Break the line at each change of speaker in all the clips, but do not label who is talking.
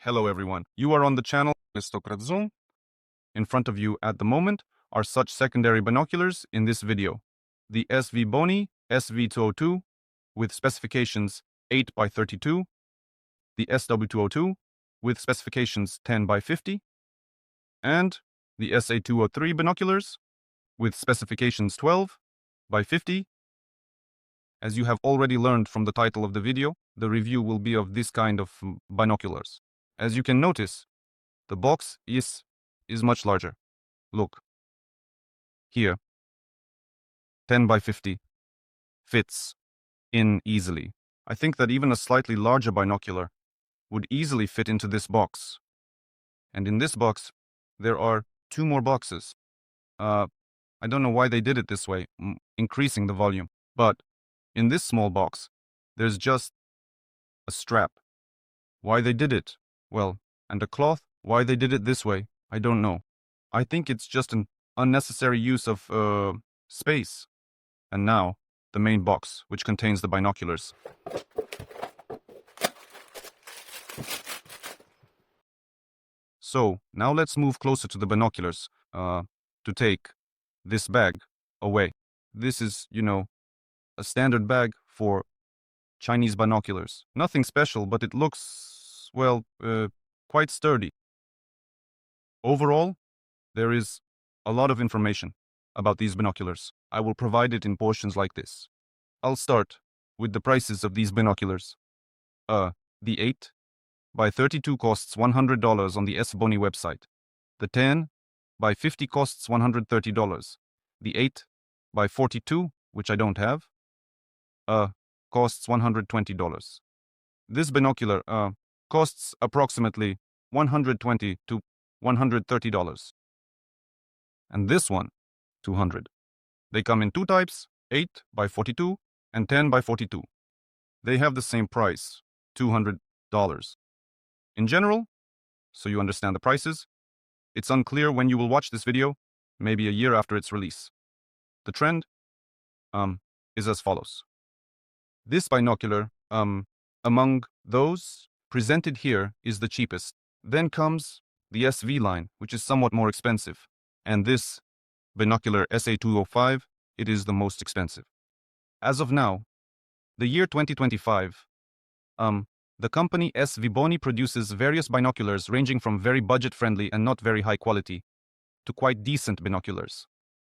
Hello everyone, you are on the channel Zoom. In front of you at the moment are such secondary binoculars in this video. The SVBONY SA205 with specifications 8 by 32, the SW202 with specifications 10 by 50, and the SA203 binoculars with specifications 12 by 50. As you have already learned from the title of the video, the review will be of this kind of binoculars. As you can notice, the box is much larger. Look. Here. 10 by 50. Fits in easily. I think that even a slightly larger binocular would easily fit into this box. And in this box, there are 2 more boxes. I don't know why they did it this way, increasing the volume. But in this small box, there's just a strap. Why they did it? Well, and a cloth, why they did it this way, I don't know. I think it's just an unnecessary use of space. And now, the main box, which contains the binoculars. So, now let's move closer to the binoculars to take this bag away. This is, a standard bag for Chinese binoculars. Nothing special, but it looks, well, quite sturdy. Overall, there is a lot of information about these binoculars. I will provide it in portions like this. I'll start with the prices of these binoculars. The 8 by 32 costs $100 on the SVBONY website. The 10 by 50 costs $130. The 8 by 42, which I don't have, costs $120. This binocular costs approximately $120 to $130. And this one, $200. They come in 2 types, 8 by 42 and 10 by 42. They have the same price, $200. In general, so you understand the prices, it's unclear when you will watch this video, maybe a year after its release. The trend is as follows. This binocular, among those presented here, is the cheapest. Then comes the SV line, which is somewhat more expensive. And this binocular SA205, it is the most expensive. As of now, the year 2025, the company SVBONY produces various binoculars ranging from very budget-friendly and not very high quality to quite decent binoculars.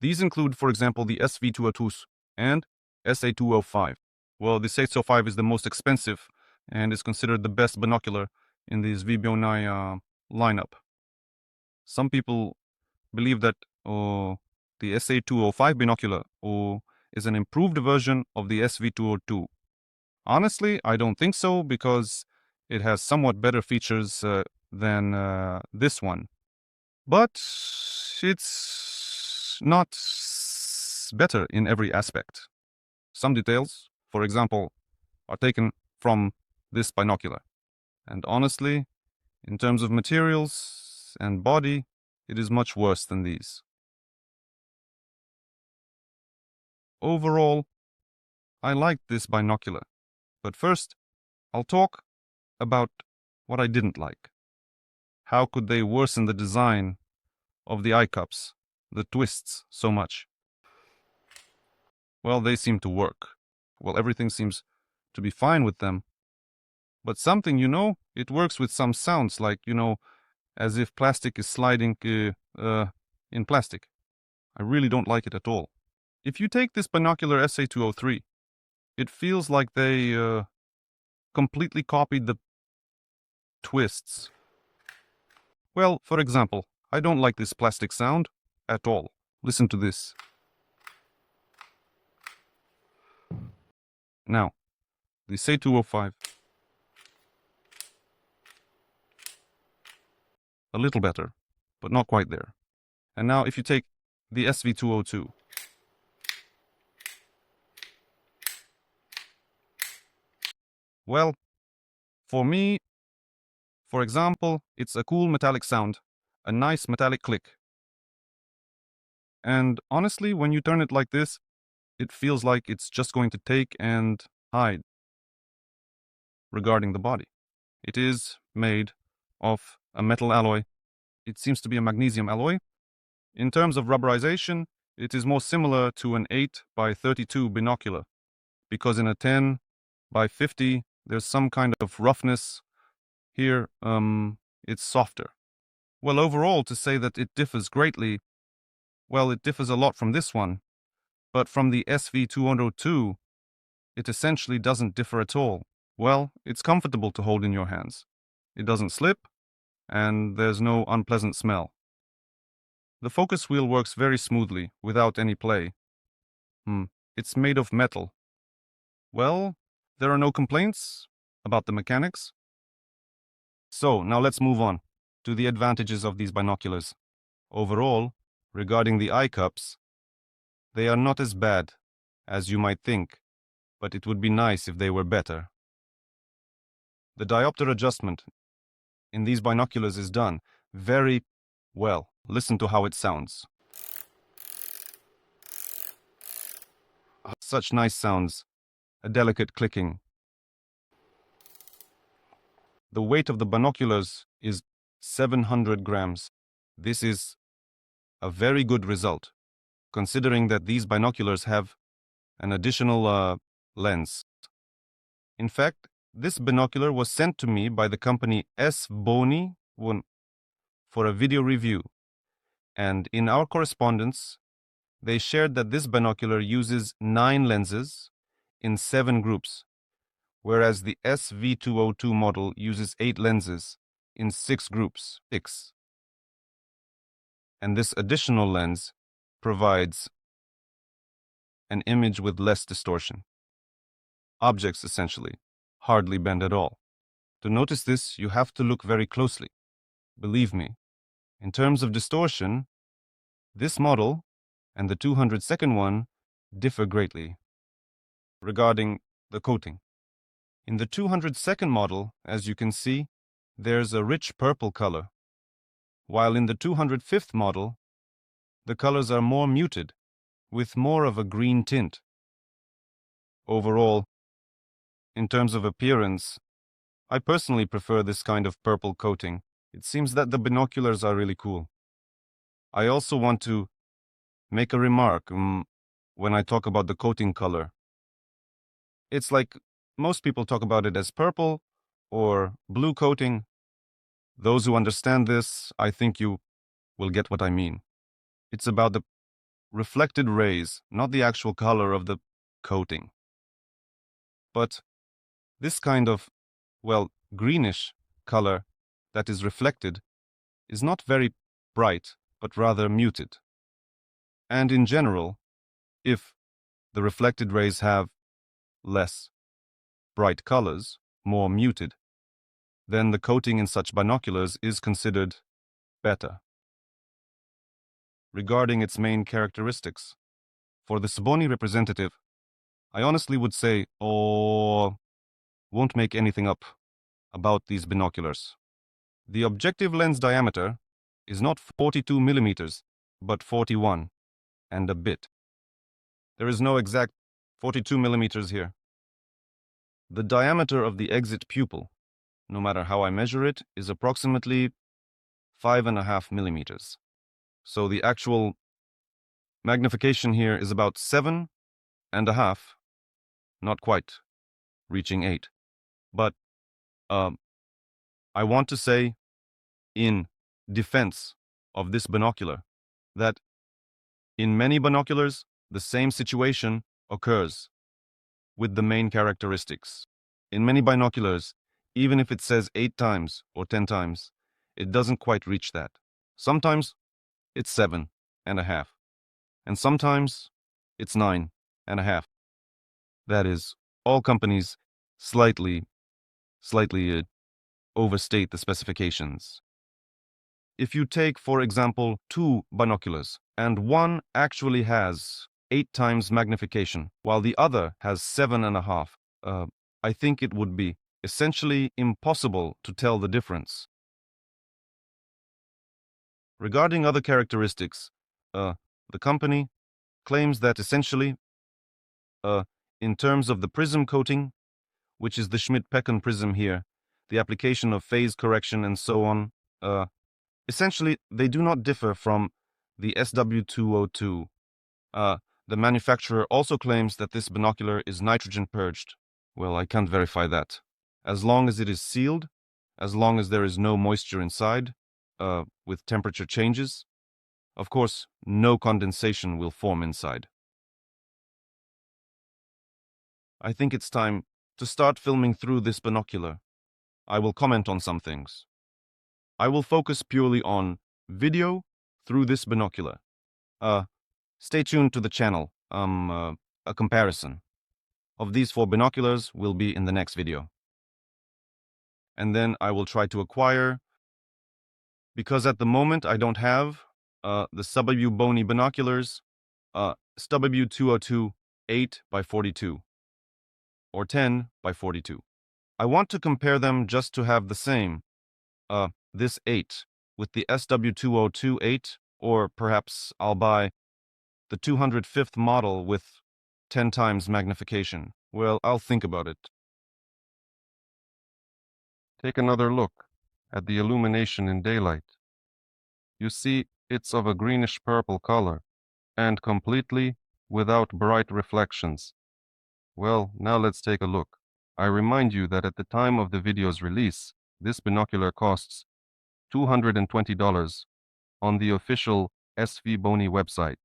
These include, for example, the SV202 and SA205. Well, the SA205 is the most expensive and is considered the best binocular in the SVBONY lineup. Some people believe that the SA205 binocular is an improved version of the SV202. Honestly, I don't think so because it has somewhat better features than this one. But it's not better in every aspect. Some details, for example, are taken from this binocular. And honestly, in terms of materials and body, it is much worse than these. Overall, I liked this binocular. But first, I'll talk about what I didn't like. How could they worsen the design of the eye cups, the twists, so much? Well, they seem to work. Well, everything seems to be fine with them. But something, it works with some sounds like, as if plastic is sliding in plastic. I really don't like it at all. If you take this binocular SA203, it feels like they completely copied the twists. Well, for example, I don't like this plastic sound at all. Listen to this. Now, the SA205. A little better, but not quite there. And now if you take the SV202. Well, for me, for example, it's a cool metallic sound, a nice metallic click. And honestly, when you turn it like this, it feels like it's just going to take and hide. Regarding the body, it is made of a metal alloy. It seems to be a magnesium alloy. In terms of rubberization, it is more similar to an 8 by 32 binocular, because in a 10 by 50, there's some kind of roughness. Here, it's softer. Well, overall, to say that it differs greatly, well, it differs a lot from this one, but from the SV202, it essentially doesn't differ at all. Well, it's comfortable to hold in your hands. It doesn't slip, and there's no unpleasant smell. The focus wheel works very smoothly, without any play. It's made of metal. Well, there are no complaints about the mechanics. So, now let's move on to the advantages of these binoculars. Overall, regarding the eye cups, they are not as bad as you might think, but it would be nice if they were better. The diopter adjustment in these binoculars is done very well. Listen to how it sounds. Such nice sounds, a delicate clicking. The weight of the binoculars is 700 grams. This is a very good result, considering that these binoculars have an additional lens. In fact, this binocular was sent to me by the company SVBONY for a video review, and in our correspondence, they shared that this binocular uses 9 lenses in 7 groups, whereas the SV202 model uses 8 lenses in 6 groups. And this additional lens provides an image with less distortion. Objects, essentially, hardly bend at all. To notice this, you have to look very closely. Believe me, in terms of distortion, this model and the 202nd one differ greatly. Regarding the coating, in the 202nd model, as you can see, there's a rich purple color, while in the 205th model, the colors are more muted, with more of a green tint. Overall, in terms of appearance, I personally prefer this kind of purple coating. It seems that the binoculars are really cool. I also want to make a remark when I talk about the coating color. It's like most people talk about it as purple or blue coating. Those who understand this, I think you will get what I mean. It's about the reflected rays, not the actual color of the coating. But this kind of, well, greenish color that is reflected is not very bright, but rather muted. And in general, if the reflected rays have less bright colors, more muted, then the coating in such binoculars is considered better. Regarding its main characteristics, for the SVBONY representative, I honestly would say, won't make anything up about these binoculars. The objective lens diameter is not 42 millimeters, but 41 and a bit. There is no exact 42 millimeters here. The diameter of the exit pupil, no matter how I measure it, is approximately 5.5 millimeters. So the actual magnification here is about 7.5, not quite reaching 8. But I want to say, in defense of this binocular, that in many binoculars, the same situation occurs with the main characteristics. In many binoculars, even if it says 8 times or 10 times, it doesn't quite reach that. Sometimes it's 7.5, and sometimes it's 9.5. That is, all companies slightly overstate the specifications. If you take, for example, 2 binoculars, and one actually has 8 times magnification, while the other has 7.5, I think it would be essentially impossible to tell the difference. Regarding other characteristics, the company claims that essentially, in terms of the prism coating, which is the Schmidt-Pecken prism here, the application of phase correction, and so on. Essentially, they do not differ from the SW202. The manufacturer also claims that this binocular is nitrogen purged. Well, I can't verify that. As long as it is sealed, as long as there is no moisture inside, with temperature changes, of course, no condensation will form inside. I think it's time to start filming through this binocular. I will comment on some things. I will focus purely on video through this binocular. Stay tuned to the channel. A comparison of these 4 binoculars will be in the next video. And then I will try to acquire, because at the moment I don't have the SVBONY binoculars, SW202 8x42 or 10x42. I want to compare them just to have the same, this 8 with the SW202 8, or perhaps I'll buy the 205th model with 10 times magnification. Well, I'll think about it. Take another look at the illumination in daylight. You see, it's of a greenish-purple color and completely without bright reflections. Well, now let's take a look. I remind you that at the time of the video's release, this binocular costs $220 on the official SVBONY website.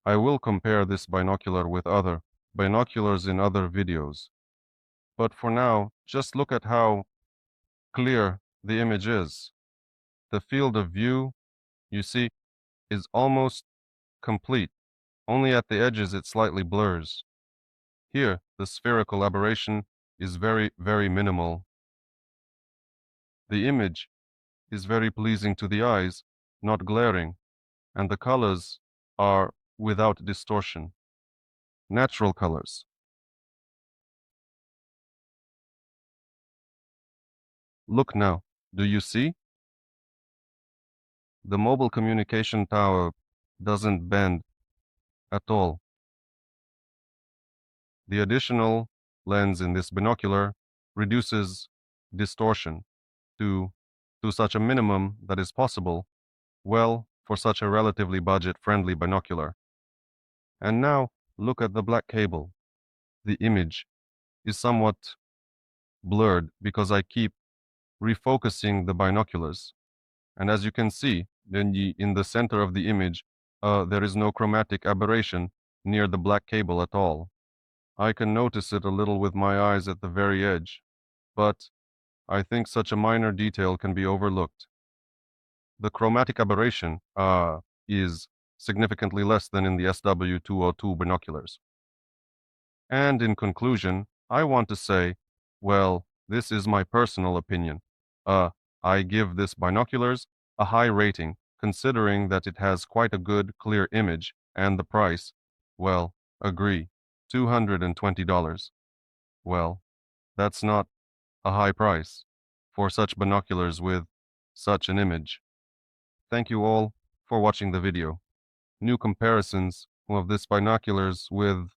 I will compare this binocular with other binoculars in other videos. But for now, just look at how clear the image is. The field of view, you see, is almost complete. Only at the edges it slightly blurs. Here, the spherical aberration is very, very minimal. The image is very pleasing to the eyes, not glaring, and the colors are without distortion. Natural colors. Look now, do you see? The mobile communication tower doesn't bend at all. The additional lens in this binocular reduces distortion to such a minimum that is possible, well, for such a relatively budget-friendly binocular. And now, look at the black cable. The image is somewhat blurred because I keep refocusing the binoculars. And as you can see, in the center of the image, there is no chromatic aberration near the black cable at all. I can notice it a little with my eyes at the very edge, but I think such a minor detail can be overlooked. The chromatic aberration is significantly less than in the SW202 binoculars. And in conclusion, I want to say, well, this is my personal opinion. I give this binoculars a high rating, considering that it has quite a good, clear image, and the price, well, agree, $220. Well, that's not a high price for such binoculars with such an image. Thank you all for watching the video. New comparisons of this binoculars with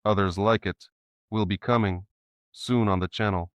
others like it will be coming soon on the channel.